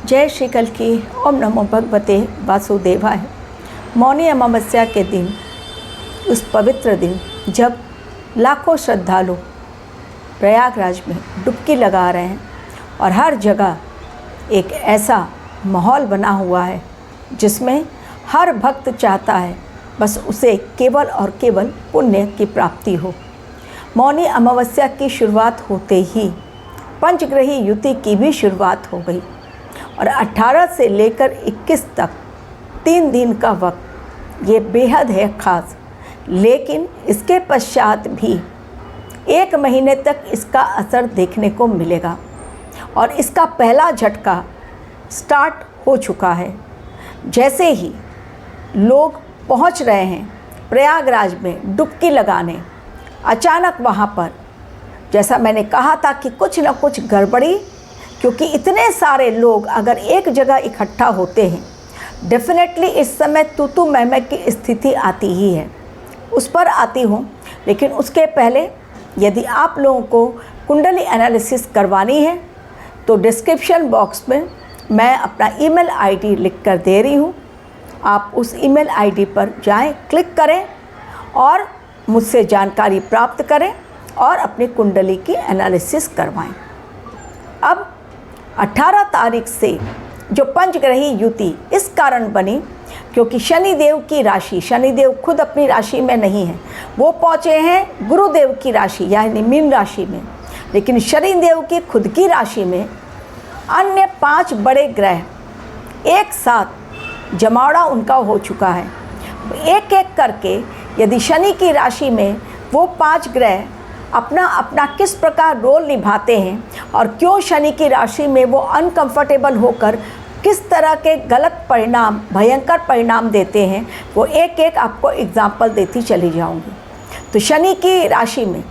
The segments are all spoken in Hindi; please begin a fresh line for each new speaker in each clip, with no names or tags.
जय श्री कल की। ओम नमो भगवते वासुदेवाय। मौनी अमावस्या के दिन, उस पवित्र दिन जब लाखों श्रद्धालु प्रयागराज में डुबकी लगा रहे हैं और हर जगह एक ऐसा माहौल बना हुआ है जिसमें हर भक्त चाहता है बस उसे केवल और केवल पुण्य की प्राप्ति हो। मौनी अमावस्या की शुरुआत होते ही पंचग्रही युति की भी शुरुआत हो गई और 18 से लेकर 21 तक 3 दिन का वक्त ये बेहद है ख़ास। लेकिन इसके पश्चात भी 1 महीने तक इसका असर देखने को मिलेगा और इसका पहला झटका स्टार्ट हो चुका है। जैसे ही लोग पहुंच रहे हैं प्रयागराज में डुबकी लगाने, अचानक वहां पर जैसा मैंने कहा था कि कुछ न कुछ गड़बड़ी, क्योंकि इतने सारे लोग अगर एक जगह इकट्ठा होते हैं डेफिनेटली इस समय तू मैं की स्थिति आती ही है, उस पर आती हूँ। लेकिन उसके पहले यदि आप लोगों को कुंडली एनालिसिस करवानी है तो डिस्क्रिप्शन बॉक्स में मैं अपना ईमेल आईडी लिख कर दे रही हूँ। आप उस ईमेल आईडी पर जाएं, क्लिक करें और मुझसे जानकारी प्राप्त करें और अपनी कुंडली की एनालिसिस करवाएं। अब 18 तारीख से जो पंचग्रही युति इस कारण बनी क्योंकि शनिदेव की राशि, शनिदेव खुद अपनी राशि में नहीं है, वो पहुँचे हैं गुरुदेव की राशि यानी मीन राशि में। लेकिन शनिदेव की खुद की राशि में अन्य 5 बड़े ग्रह एक साथ जमावड़ा उनका हो चुका है। एक एक करके यदि शनि की राशि में वो 5 ग्रह अपना अपना किस प्रकार रोल निभाते हैं और क्यों शनि की राशि में वो अनकंफर्टेबल होकर किस तरह के गलत परिणाम, भयंकर परिणाम देते हैं, वो एक एक आपको एग्जाम्पल देती चली जाऊंगी। तो शनि की राशि में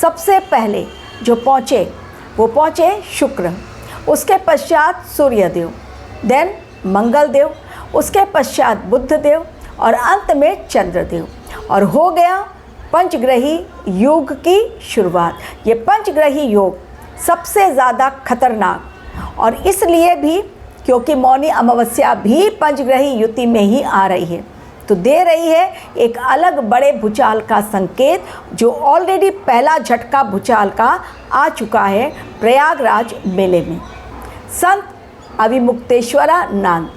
सबसे पहले जो पहुँचे वो पहुँचे शुक्र, उसके पश्चात सूर्यदेव, देन मंगलदेव, उसके पश्चात बुधदेव और अंत में चंद्रदेव। और हो गया पंचग्रही योग की शुरुआत। ये पंचग्रही योग सबसे ज़्यादा खतरनाक, और इसलिए भी क्योंकि मौनी अमावस्या भी पंचग्रही युति में ही आ रही है, तो दे रही है एक अलग बड़े भूचाल का संकेत, जो ऑलरेडी पहला झटका भूचाल का आ चुका है प्रयागराज मेले में। संत अविमुक्तेश्वरानंद,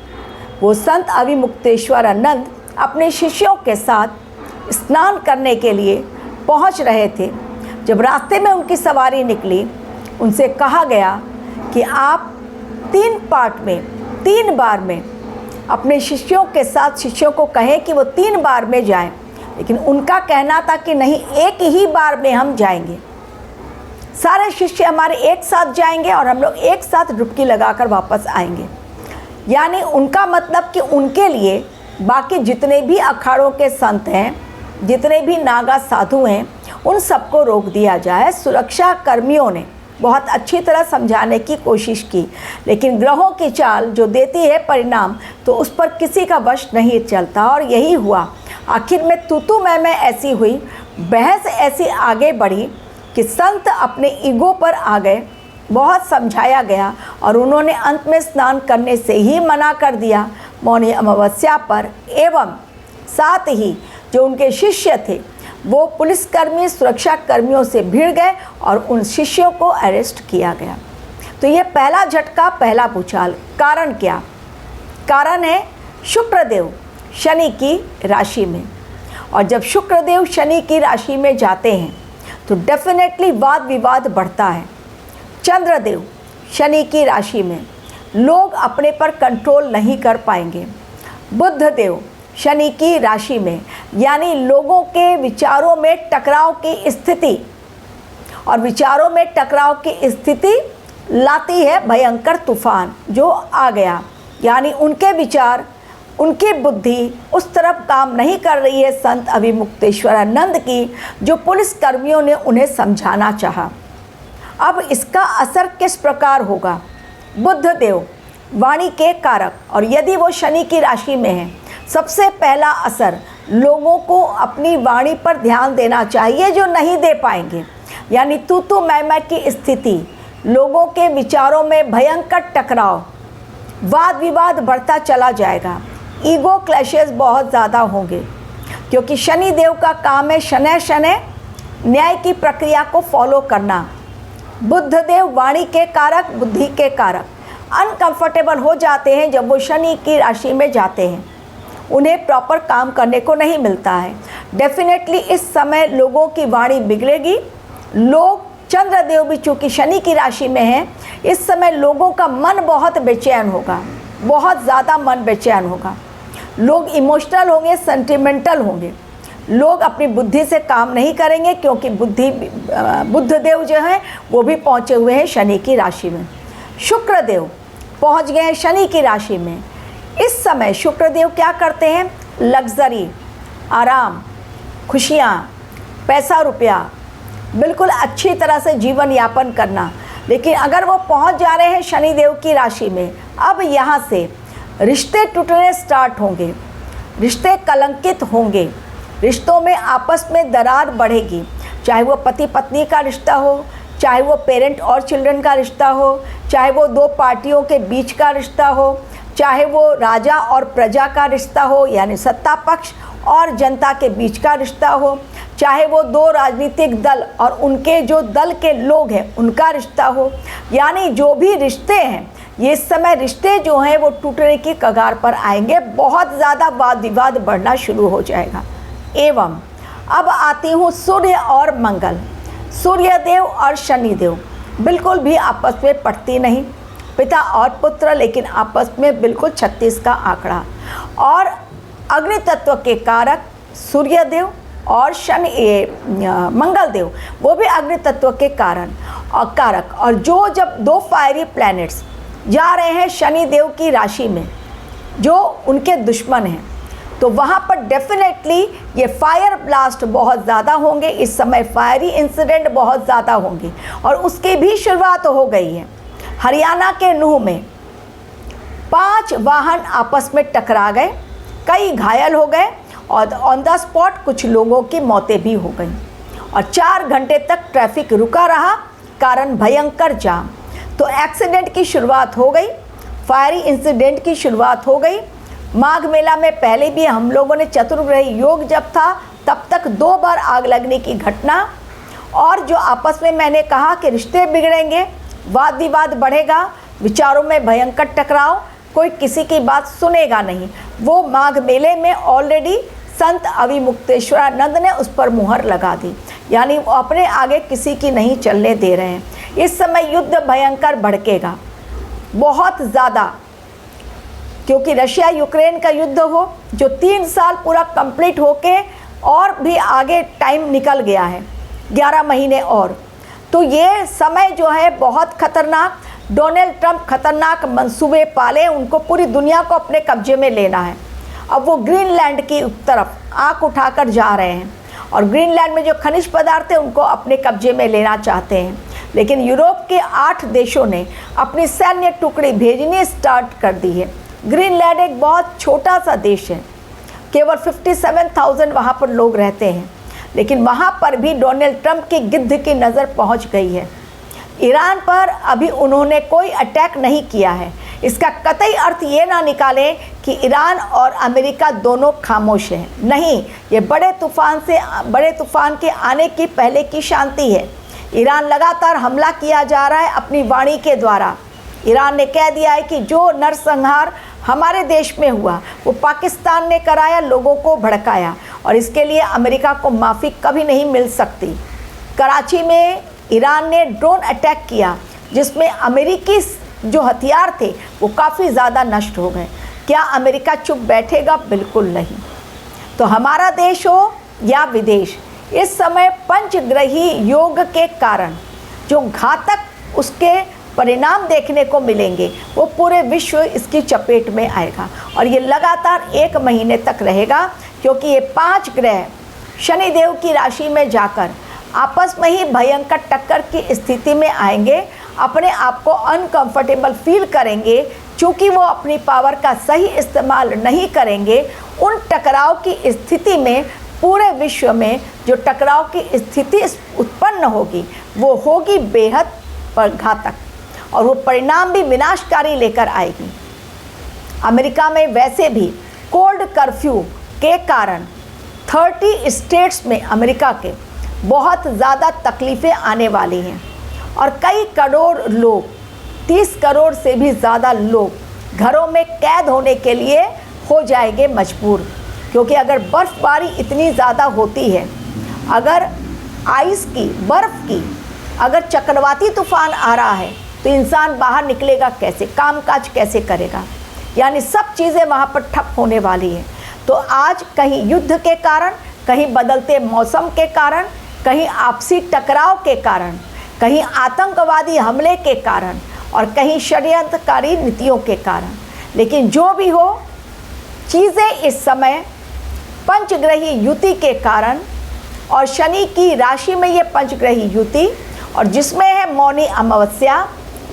वो संत अविमुक्तेश्वरानंद अपने शिष्यों के साथ स्नान करने के लिए पहुंच रहे थे। जब रास्ते में उनकी सवारी निकली, उनसे कहा गया कि आप 3 पार्ट में 3 बार में अपने शिष्यों के साथ शिष्यों को कहें कि वो 3 बार में जाएं। लेकिन उनका कहना था कि नहीं, एक ही बार में हम जाएंगे, सारे शिष्य हमारे एक साथ जाएंगे और हम लोग एक साथ डुबकी लगाकर वापस आएंगे। यानी उनका मतलब कि उनके लिए बाकी जितने भी अखाड़ों के संत हैं, जितने भी नागा साधु हैं, उन सबको रोक दिया जाए। सुरक्षा कर्मियों ने बहुत अच्छी तरह समझाने की कोशिश की, लेकिन ग्रहों की चाल जो देती है परिणाम, तो उस पर किसी का वश नहीं चलता और यही हुआ। आखिर में तू मैं ऐसी हुई, बहस ऐसी आगे बढ़ी कि संत अपने ईगो पर आ गए। बहुत समझाया गया और उन्होंने अंत में स्नान करने से ही मना कर दिया मौनी अमावस्या पर। एवं साथ ही जो उनके शिष्य थे वो पुलिसकर्मी, सुरक्षा कर्मियों से भिड़ गए और उन शिष्यों को अरेस्ट किया गया। तो ये पहला झटका, पहला भूचाल। कारण क्या? कारण है शुक्रदेव शनि की राशि में, और जब शुक्रदेव शनि की राशि में जाते हैं तो डेफिनेटली वाद विवाद बढ़ता है। चंद्रदेव शनि की राशि में, लोग अपने पर कंट्रोल नहीं कर पाएंगे। बुधदेव शनि की राशि में, यानी लोगों के विचारों में टकराव की स्थिति, और विचारों में टकराव की स्थिति लाती है भयंकर तूफान जो आ गया। यानी उनके विचार, उनकी बुद्धि उस तरफ काम नहीं कर रही है संत अविमुक्तेश्वरानंद की, जो पुलिस कर्मियों ने उन्हें समझाना चाहा। अब इसका असर किस प्रकार होगा? बुधदेव वाणी के कारक, और यदि वो शनि की राशि में है, सबसे पहला असर लोगों को अपनी वाणी पर ध्यान देना चाहिए जो नहीं दे पाएंगे। यानी तू मैं की स्थिति, लोगों के विचारों में भयंकर टकराव, वाद विवाद बढ़ता चला जाएगा, ईगो क्लैशेस बहुत ज़्यादा होंगे, क्योंकि शनि देव का काम है शनै शनै न्याय की प्रक्रिया को फॉलो करना। बुध देव वाणी के कारक, बुद्धि के कारक अनकंफर्टेबल हो जाते हैं जब वो शनि की राशि में जाते हैं, उन्हें प्रॉपर काम करने को नहीं मिलता है। डेफिनेटली इस समय लोगों की वाणी बिगड़ेगी। लोग, चंद्रदेव भी चूँकि शनि की राशि में हैं, इस समय लोगों का मन बहुत बेचैन होगा, बहुत ज़्यादा मन बेचैन होगा। लोग इमोशनल होंगे, सेंटिमेंटल होंगे। लोग अपनी बुद्धि से काम नहीं करेंगे, क्योंकि बुध देव जो हैं वो भी पहुँचे हुए हैं शनि की राशि में। शुक्र देव पहुँच गए हैं शनि की राशि में। इस समय शुक्र देव क्या करते हैं? लग्जरी, आराम, खुशियाँ, पैसा रुपया, बिल्कुल अच्छी तरह से जीवन यापन करना। लेकिन अगर वो पहुंच जा रहे हैं शनि देव की राशि में, अब यहाँ से रिश्ते टूटने स्टार्ट होंगे, रिश्ते कलंकित होंगे, रिश्तों में आपस में दरार बढ़ेगी। चाहे वो पति पत्नी का रिश्ता हो, चाहे वो पेरेंट और चिल्ड्रन का रिश्ता हो, चाहे वो दो पार्टियों के बीच का रिश्ता हो, चाहे वो राजा और प्रजा का रिश्ता हो, यानी सत्ता पक्ष और जनता के बीच का रिश्ता हो, चाहे वो दो राजनीतिक दल और उनके जो दल के लोग हैं उनका रिश्ता हो, यानी जो भी रिश्ते हैं, ये समय रिश्ते जो हैं वो टूटने की कगार पर आएंगे। बहुत ज़्यादा वाद विवाद बढ़ना शुरू हो जाएगा। एवं अब आती हूँ सूर्य और मंगल। सूर्य देव और शनि देव बिल्कुल भी आपस में पटती नहीं, पिता और पुत्र, लेकिन आपस में बिल्कुल 36 का आंकड़ा। और अग्नि तत्व के कारक सूर्य देव और मंगल देव, वो भी अग्नि तत्व के कारण और कारक। और जब दो फायरी प्लैनेट्स जा रहे हैं शनि देव की राशि में, जो उनके दुश्मन हैं, तो वहाँ पर डेफिनेटली ये फायर ब्लास्ट बहुत ज़्यादा होंगे। इस समय फायरी इंसिडेंट बहुत ज़्यादा होंगे और उसकी भी शुरुआत हो गई है। हरियाणा के नूह में 5 वाहन आपस में टकरा गए, कई घायल हो गए और ऑन द स्पॉट कुछ लोगों की मौतें भी हो गई और 4 घंटे तक ट्रैफिक रुका रहा, कारण भयंकर जाम। तो एक्सीडेंट की शुरुआत हो गई, फायरी इंसिडेंट की शुरुआत हो गई। माघ मेला में पहले भी हम लोगों ने चतुर्ग्रही योग जब था तब तक 2 बार आग लगने की घटना, और जो आपस में मैंने कहा कि रिश्ते बिगड़ेंगे, वाद विवाद बढ़ेगा, विचारों में भयंकर टकराव, कोई किसी की बात सुनेगा नहीं, वो माघ मेले में ऑलरेडी संत अविमुक्तेश्वरानंद ने उस पर मुहर लगा दी, यानी वो अपने आगे किसी की नहीं चलने दे रहे हैं। इस समय युद्ध भयंकर भड़केगा बहुत ज़्यादा, क्योंकि रशिया यूक्रेन का युद्ध हो जो 3 साल पूरा कंप्लीट होके और भी आगे टाइम निकल गया है, 11 महीने और। तो ये समय जो है बहुत खतरनाक। डोनाल्ड ट्रंप खतरनाक मंसूबे पाले, उनको पूरी दुनिया को अपने कब्जे में लेना है। अब वो ग्रीनलैंड की तरफ आँख उठाकर जा रहे हैं और ग्रीनलैंड में जो खनिज पदार्थ है उनको अपने कब्जे में लेना चाहते हैं। लेकिन यूरोप के 8 देशों ने अपनी सैन्य टुकड़ी भेजनी स्टार्ट कर दी है। ग्रीनलैंड एक बहुत छोटा सा देश है, केवल 57,000 वहाँ पर लोग रहते हैं, लेकिन वहाँ पर भी डोनाल्ड ट्रंप की गिद्ध की नज़र पहुँच गई है। ईरान पर अभी उन्होंने कोई अटैक नहीं किया है। इसका कतई अर्थ ये ना निकालें कि ईरान और अमेरिका दोनों खामोश हैं, नहीं, ये बड़े तूफान के आने की पहले की शांति है। ईरान लगातार हमला किया जा रहा है अपनी वाणी के द्वारा। ईरान ने कह दिया है कि जो नरसंहार हमारे देश में हुआ वो पाकिस्तान ने कराया, लोगों को भड़काया, और इसके लिए अमेरिका को माफ़ी कभी नहीं मिल सकती। कराची में ईरान ने ड्रोन अटैक किया जिसमें अमेरिकी जो हथियार थे वो काफ़ी ज़्यादा नष्ट हो गए। क्या अमेरिका चुप बैठेगा? बिल्कुल नहीं। तो हमारा देश हो या विदेश, इस समय पंचग्रही योग के कारण जो घातक उसके परिणाम देखने को मिलेंगे वो पूरे विश्व इसकी चपेट में आएगा और ये लगातार 1 महीने तक रहेगा, क्योंकि ये 5 ग्रह शनिदेव की राशि में जाकर आपस में ही भयंकर टक्कर की स्थिति में आएंगे, अपने आप को अनकंफर्टेबल फील करेंगे। चूँकि वो अपनी पावर का सही इस्तेमाल नहीं करेंगे, उन टकराव की स्थिति में पूरे विश्व में जो टकराव की स्थिति उत्पन्न होगी वो होगी बेहद घातक, और वो परिणाम भी विनाशकारी लेकर आएगी। अमेरिका में वैसे भी कोल्ड कर्फ्यू के कारण 30 स्टेट्स में अमेरिका के बहुत ज़्यादा तकलीफ़ें आने वाली हैं और कई करोड़ लोग, 30 करोड़ से भी ज़्यादा लोग घरों में कैद होने के लिए हो जाएंगे मजबूर। क्योंकि अगर बर्फ़बारी इतनी ज़्यादा होती है, अगर आइस की, बर्फ़ की, अगर चक्रवाती तूफ़ान आ रहा है तो इंसान बाहर निकलेगा कैसे, कामकाज कैसे करेगा, यानी सब चीज़ें वहाँ पर ठप होने वाली हैं। तो आज कहीं युद्ध के कारण, कहीं बदलते मौसम के कारण, कहीं आपसी टकराव के कारण, कहीं आतंकवादी हमले के कारण और कहीं षड्यंत्रकारी नीतियों के कारण, लेकिन जो भी हो, चीज़ें इस समय पंचग्रही युति के कारण और शनि की राशि में ये पंचग्रही युति और जिसमें है मौनी अमावस्या,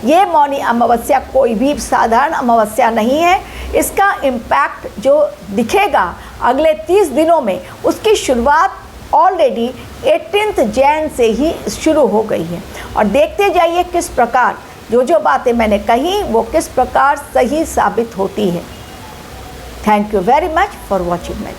ये मौनी अमावस्या कोई भी साधारण अमावस्या नहीं है। इसका इम्पैक्ट जो दिखेगा अगले 30 दिनों में, उसकी शुरुआत ऑलरेडी 18 जैन से ही शुरू हो गई है। और देखते जाइए किस प्रकार जो बातें मैंने कही वो किस प्रकार सही साबित होती है। Thank you very much for watching my